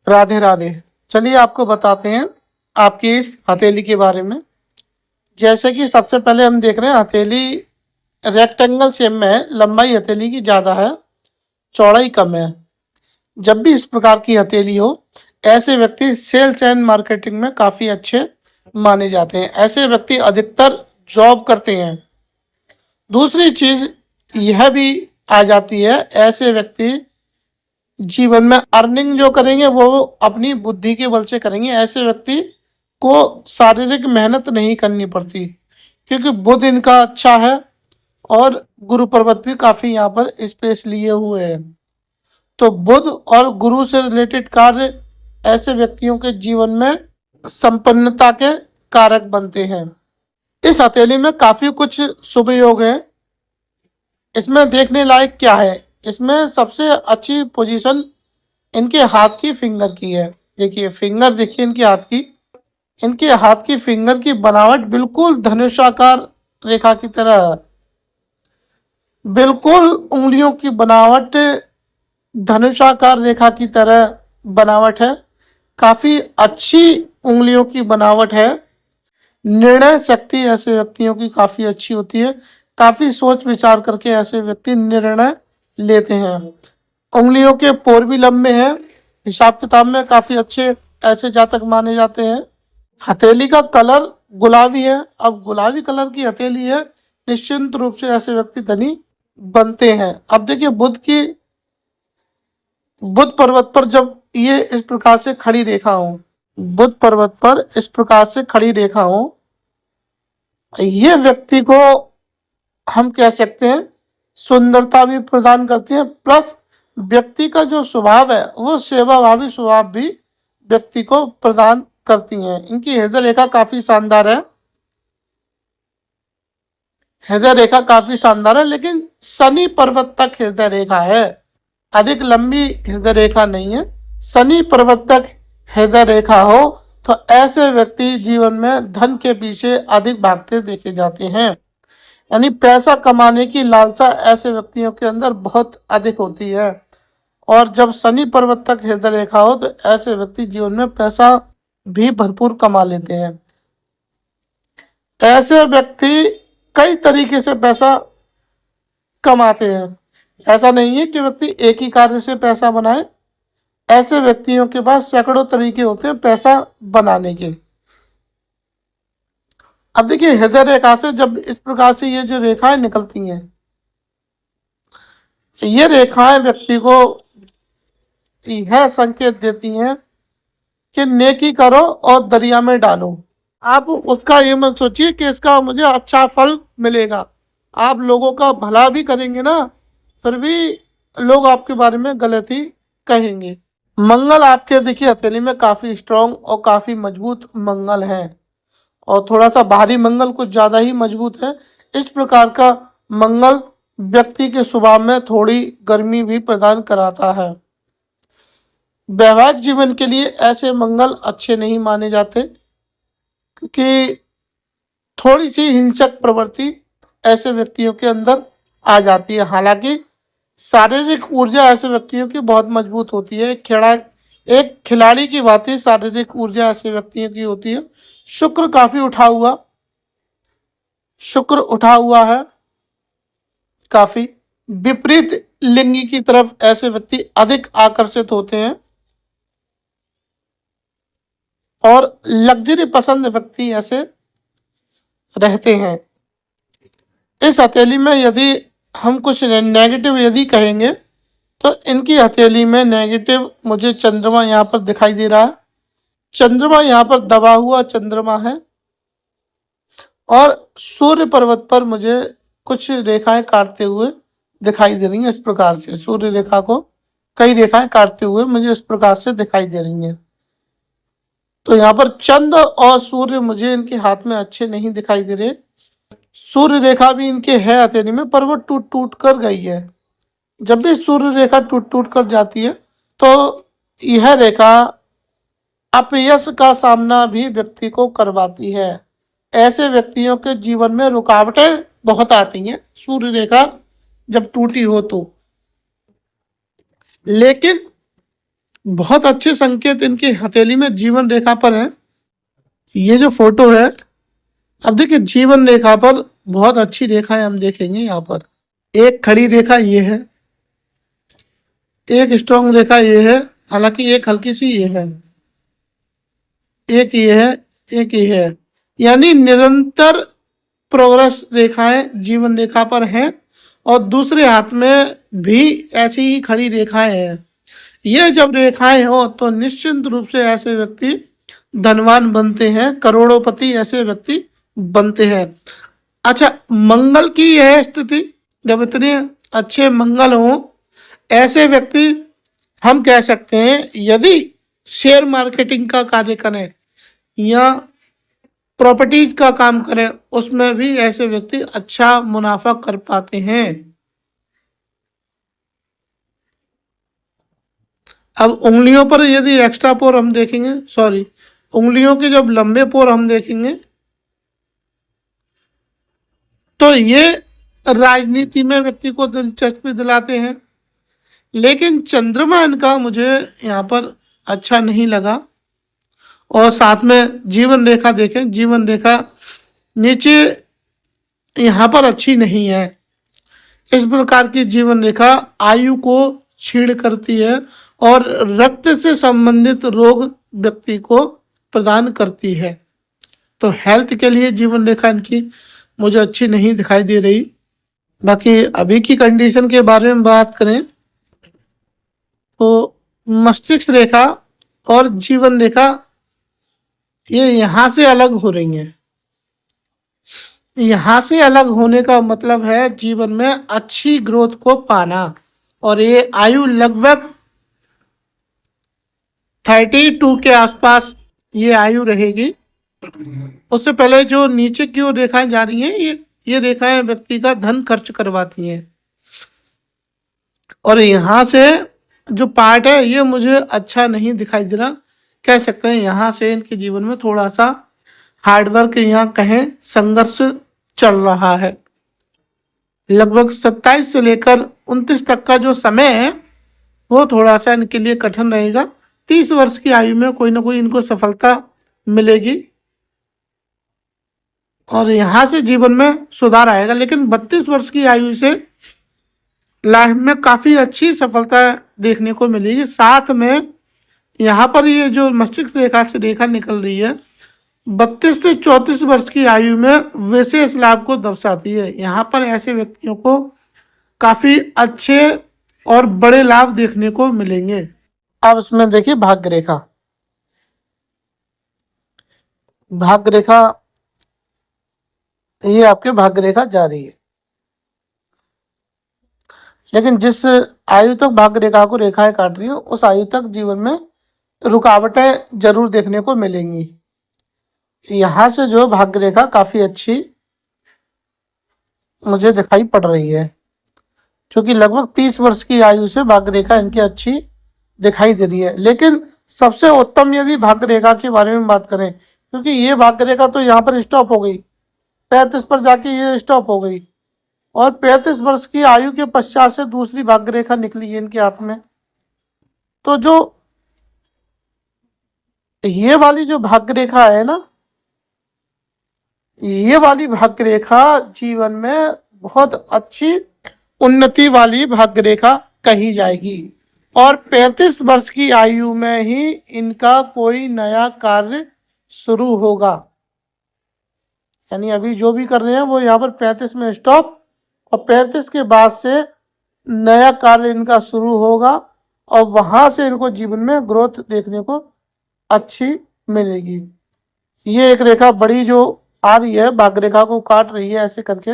राधे राधे। चलिए आपको बताते हैं आपकी इस हथेली के बारे में। जैसे कि सबसे पहले हम देख रहे हैं हथेली रेक्टेंगल शेप में है, लंबाई हथेली की ज़्यादा है, चौड़ाई कम है। जब भी इस प्रकार की हथेली हो, ऐसे व्यक्ति सेल्स एंड मार्केटिंग में काफ़ी अच्छे माने जाते हैं। ऐसे व्यक्ति अधिकतर जॉब करते हैं। दूसरी चीज़ यह भी आ जाती है, ऐसे व्यक्ति जीवन में अर्निंग जो करेंगे वो अपनी बुद्धि के बल से करेंगे। ऐसे व्यक्ति को शारीरिक मेहनत नहीं करनी पड़ती, क्योंकि बुध इनका अच्छा है और गुरु पर्वत भी काफ़ी यहाँ पर स्पेस लिए हुए हैं। तो बुध और गुरु से रिलेटेड कार्य ऐसे व्यक्तियों के जीवन में संपन्नता के कारक बनते हैं। इस हथेली में काफ़ी कुछ शुभ योग है। इसमें देखने लायक क्या है, इसमें सबसे अच्छी पोजीशन इनके हाथ की फिंगर की है। देखिए फिंगर, देखिए इनके हाथ की, इनके हाथ की फिंगर की बनावट बिल्कुल धनुषाकार रेखा की तरह है। बिल्कुल उंगलियों की बनावट धनुषाकार रेखा की तरह बनावट है। काफी अच्छी उंगलियों की बनावट है। निर्णय शक्ति ऐसे व्यक्तियों की काफी अच्छी होती है। काफी सोच विचार करके ऐसे व्यक्ति निर्णय लेते हैं। उंगलियों के पोर भी लंबे हैं। हिसाब किताब में काफी अच्छे ऐसे जातक माने जाते हैं। हथेली का कलर गुलाबी है। अब गुलाबी कलर की हथेली है, निश्चिंत रूप से ऐसे व्यक्ति धनी बनते हैं। अब देखिए बुध पर्वत पर जब ये इस प्रकार से खड़ी रेखा हो, बुध पर्वत पर इस प्रकार से खड़ी रेखा हो, ये व्यक्ति को हम कह सकते हैं सुंदरता भी प्रदान करती है, प्लस व्यक्ति का जो स्वभाव है वो सेवाभावी स्वभाव भी व्यक्ति को प्रदान करती हैं। इनकी हृदय रेखा काफी शानदार है। हृदय रेखा काफी शानदार है, लेकिन शनि पर्वत तक हृदय रेखा है, अधिक लंबी हृदय रेखा नहीं है। शनि पर्वत तक हृदय रेखा हो तो ऐसे व्यक्ति जीवन में धन के पीछे अधिक भागते देखे जाते हैं। यानी पैसा कमाने की लालसा ऐसे व्यक्तियों के अंदर बहुत अधिक होती है। और जब शनि पर्वत तक हृदय रेखा हो तो ऐसे व्यक्ति जीवन में पैसा भी भरपूर कमा लेते हैं। ऐसे व्यक्ति कई तरीके से पैसा कमाते हैं। ऐसा नहीं है कि व्यक्ति एक ही कार्य से पैसा बनाए। ऐसे व्यक्तियों के पास सैकड़ों तरीके होते हैं पैसा बनाने के। अब देखिए हृदय रेखा से जब इस प्रकार से ये जो रेखाएं निकलती हैं, ये रेखाएं व्यक्ति को यह संकेत देती हैं कि नेकी करो और दरिया में डालो। आप उसका ये मत सोचिए कि इसका मुझे अच्छा फल मिलेगा। आप लोगों का भला भी करेंगे ना, फिर भी लोग आपके बारे में गलत ही कहेंगे। मंगल आपके देखिए हथेली में काफ़ी स्ट्रांग और काफ़ी मजबूत मंगल है, और थोड़ा सा भारी मंगल कुछ ज़्यादा ही मजबूत है। इस प्रकार का मंगल व्यक्ति के स्वभाव में थोड़ी गर्मी भी प्रदान कराता है। वैवाहिक जीवन के लिए ऐसे मंगल अच्छे नहीं माने जाते, क्योंकि थोड़ी सी हिंसक प्रवृत्ति ऐसे व्यक्तियों के अंदर आ जाती है। हालांकि शारीरिक ऊर्जा ऐसे व्यक्तियों की बहुत मजबूत होती है। एक खिलाड़ी की भांति शारीरिक ऊर्जा ऐसे व्यक्तियों की होती है। शुक्र काफी शुक्र उठा हुआ है काफी। विपरीत लिंगी की तरफ ऐसे व्यक्ति अधिक आकर्षित होते हैं, और लग्जरी पसंद व्यक्ति ऐसे रहते हैं। इस हथेली में यदि हम कुछ नेगेटिव यदि कहेंगे तो इनकी हथेली में नेगेटिव मुझे चंद्रमा यहाँ पर दिखाई दे रहा है। चंद्रमा यहाँ पर दबा हुआ चंद्रमा है, और सूर्य पर्वत पर मुझे कुछ रेखाएं काटते हुए दिखाई दे रही हैं। इस प्रकार से सूर्य रेखा को कई रेखाएं काटते हुए मुझे इस प्रकार से दिखाई दे रही हैं। तो यहाँ पर चंद्र और सूर्य मुझे इनके हाथ में अच्छे नहीं दिखाई दे रहे। सूर्य रेखा भी इनके है हथेली में, पर वो टूट टूट कर गई है। जब भी सूर्य रेखा टूट टूट कर जाती है तो यह रेखा अपयश का सामना भी व्यक्ति को करवाती है। ऐसे व्यक्तियों के जीवन में रुकावटें बहुत आती हैं सूर्य रेखा जब टूटी हो तो। लेकिन बहुत अच्छे संकेत इनकी हथेली में जीवन रेखा पर है। ये जो फोटो है, अब देखिए जीवन रेखा पर बहुत अच्छी रेखाएं हम देखेंगे। यहाँ पर एक खड़ी रेखा ये है, एक स्ट्रॉन्ग रेखा ये है, हालांकि एक हल्की सी ये है, एक ये है, एक ये है, यानी निरंतर प्रोग्रेस रेखाएं जीवन रेखा पर हैं। और दूसरे हाथ में भी ऐसी ही खड़ी रेखाएं हैं। ये जब रेखाएं हो तो निश्चित रूप से ऐसे व्यक्ति धनवान बनते हैं, करोड़ोंपति ऐसे व्यक्ति बनते हैं। अच्छा, मंगल की यह स्थिति, जब इतने अच्छे मंगल हो, ऐसे व्यक्ति हम कह सकते हैं यदि शेयर मार्केटिंग का कार्य करें या प्रॉपर्टीज का काम करें, उसमें भी ऐसे व्यक्ति अच्छा मुनाफा कर पाते हैं। अब उंगलियों पर यदि एक्स्ट्रा पोर हम देखेंगे, सॉरी, उंगलियों के जब लंबे पोर हम देखेंगे तो ये राजनीति में व्यक्ति को दिलचस्पी दिलाते हैं। लेकिन चंद्रमा इनका मुझे यहाँ पर अच्छा नहीं लगा। और साथ में जीवन रेखा देखें, जीवन रेखा नीचे यहाँ पर अच्छी नहीं है। इस प्रकार की जीवन रेखा आयु को छीड़ करती है और रक्त से संबंधित रोग व्यक्ति को प्रदान करती है। तो हेल्थ के लिए जीवन रेखा इनकी मुझे अच्छी नहीं दिखाई दे रही। बाकी अभी की कंडीशन के बारे में बात करें तो मस्तिष्क रेखा और जीवन रेखा ये यहाँ से अलग हो रही हैं। यहाँ से अलग होने का मतलब है जीवन में अच्छी ग्रोथ को पाना। और ये आयु लगभग 32 के आसपास ये आयु रहेगी। उससे पहले जो नीचे की ओर रेखाएं जा रही हैं, ये रेखाएं व्यक्ति का धन खर्च करवाती हैं। और यहाँ से जो पार्ट है ये मुझे अच्छा नहीं दिखाई दे रहा। कह सकते हैं यहाँ से इनके जीवन में थोड़ा सा हार्डवर्क, यहाँ कहें संघर्ष चल रहा है। लगभग 27 से लेकर 29 तक का जो समय है वो थोड़ा सा इनके लिए कठिन रहेगा। 30 वर्ष की आयु में कोई ना कोई इनको सफलता मिलेगी और यहाँ से जीवन में सुधार आएगा। लेकिन 32 वर्ष की आयु से लाइफ में काफ़ी अच्छी सफलता देखने को मिलेगी। साथ में यहाँ पर ये जो मस्तिष्क रेखा से रेखा निकल रही है 32 से 34 वर्ष की आयु में विशेष लाभ को दर्शाती है। यहाँ पर ऐसे व्यक्तियों को काफ़ी अच्छे और बड़े लाभ देखने को मिलेंगे। अब इसमें देखिए भाग्य रेखा। भाग्य रेखा, ये आपके भाग्य रेखा जा रही है, लेकिन जिस आयु तक भाग्य रेखा को रेखाएं काट रही हो उस आयु तक जीवन में रुकावटें जरूर देखने को मिलेंगी। यहाँ से जो भाग्य रेखा काफ़ी अच्छी मुझे दिखाई पड़ रही है, क्योंकि लगभग 30 वर्ष की आयु से भाग्य रेखा इनकी अच्छी दिखाई दे रही है। लेकिन सबसे उत्तम यदि भाग्य रेखा के बारे में बात करें, क्योंकि ये भाग्य रेखा तो यहाँ पर स्टॉप हो गई, 35 पर जाके ये स्टॉप हो गई और 35 वर्ष की आयु के पश्चात से दूसरी भाग्य रेखा निकली है इनके हाथ में। तो जो ये वाली जो भाग्य रेखा है ना, ये वाली भाग्य रेखा जीवन में बहुत अच्छी उन्नति वाली भाग्य रेखा कही जाएगी। और 35 वर्ष की आयु में ही इनका कोई नया कार्य शुरू होगा। यानी अभी जो भी कर रहे हैं वो यहाँ पर 35 में स्टॉप, और 35 के बाद से नया कार्य इनका शुरू होगा और वहाँ से इनको जीवन में ग्रोथ देखने को अच्छी मिलेगी। ये एक रेखा बड़ी जो आ रही है, भाग्य रेखा को काट रही है ऐसे करके,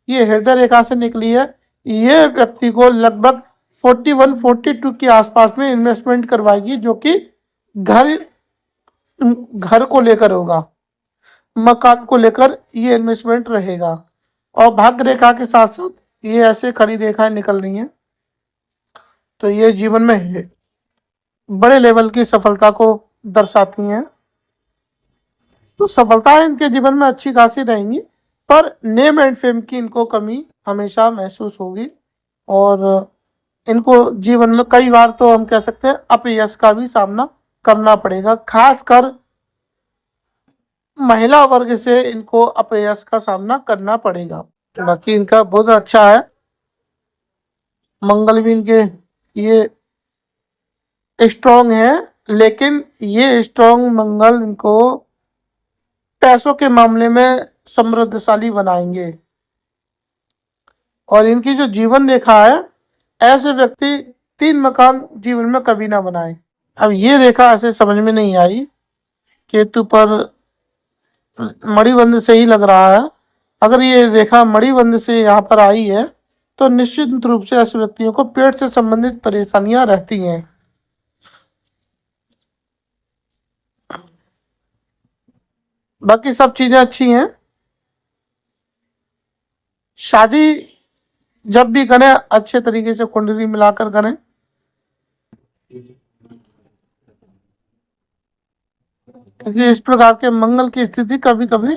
ये हृदय रेखा से निकली है। ये व्यक्ति को लगभग 41-42 के आसपास में इन्वेस्टमेंट करवाएगी, जो कि घर को लेकर होगा, मकान को लेकर ये इन्वेस्टमेंट रहेगा। और भाग्य रेखा के साथ साथ ये ऐसे खड़ी रेखाएं निकल रही हैं, तो ये जीवन में बड़े लेवल की सफलता को दर्शाती हैं। तो सफलताएं इनके जीवन में अच्छी खासी रहेंगी, पर नेम एंड फेम की इनको कमी हमेशा महसूस होगी। और इनको जीवन में कई बार तो हम कह सकते हैं अपयश का भी सामना करना पड़ेगा, खासकर महिला वर्ग से इनको अपयश का सामना करना पड़ेगा। बाकी इनका बहुत अच्छा है, मंगल भी इनके ये स्ट्रॉन्ग है, लेकिन ये स्ट्रॉन्ग मंगल इनको पैसों के मामले में समृद्धशाली बनाएंगे। और इनकी जो जीवन रेखा है, ऐसे व्यक्ति 3 मकान जीवन में कभी ना बनाए। अब ये रेखा ऐसे समझ में नहीं आई, केतु पर मणिबंध से ही लग रहा है। अगर ये रेखा मणिबंध से यहाँ पर आई है तो निश्चित रूप से ऐसे व्यक्तियों को पेट से संबंधित परेशानियां रहती हैं। बाकी सब चीजें अच्छी हैं। शादी जब भी करें अच्छे तरीके से कुंडली मिलाकर करें। क्योंकि इस प्रकार के मंगल की स्थिति कभी कभी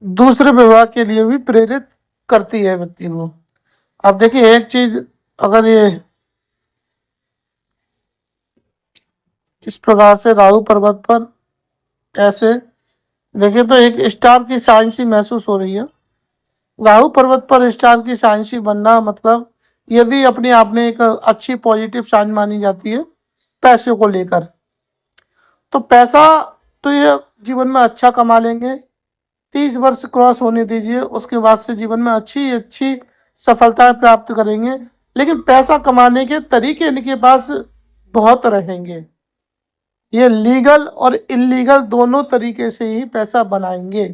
दूसरे विवाह के लिए भी प्रेरित करती है व्यक्ति को। अब देखिए एक चीज, अगर ये इस प्रकार से राहु पर्वत पर ऐसे देखिए तो एक स्टार की साइंसी महसूस हो रही है। राहु पर्वत पर स्टार की साइंसी बनना मतलब ये भी अपने आप में एक अच्छी पॉजिटिव साइन मानी जाती है पैसे को लेकर। तो पैसा तो ये जीवन में अच्छा कमा लेंगे, 30 वर्ष क्रॉस होने दीजिए, उसके बाद से जीवन में अच्छी अच्छी सफलताएं प्राप्त करेंगे। लेकिन पैसा कमाने के तरीके इनके पास बहुत रहेंगे, ये लीगल और इलीगल दोनों तरीके से ही पैसा बनाएंगे।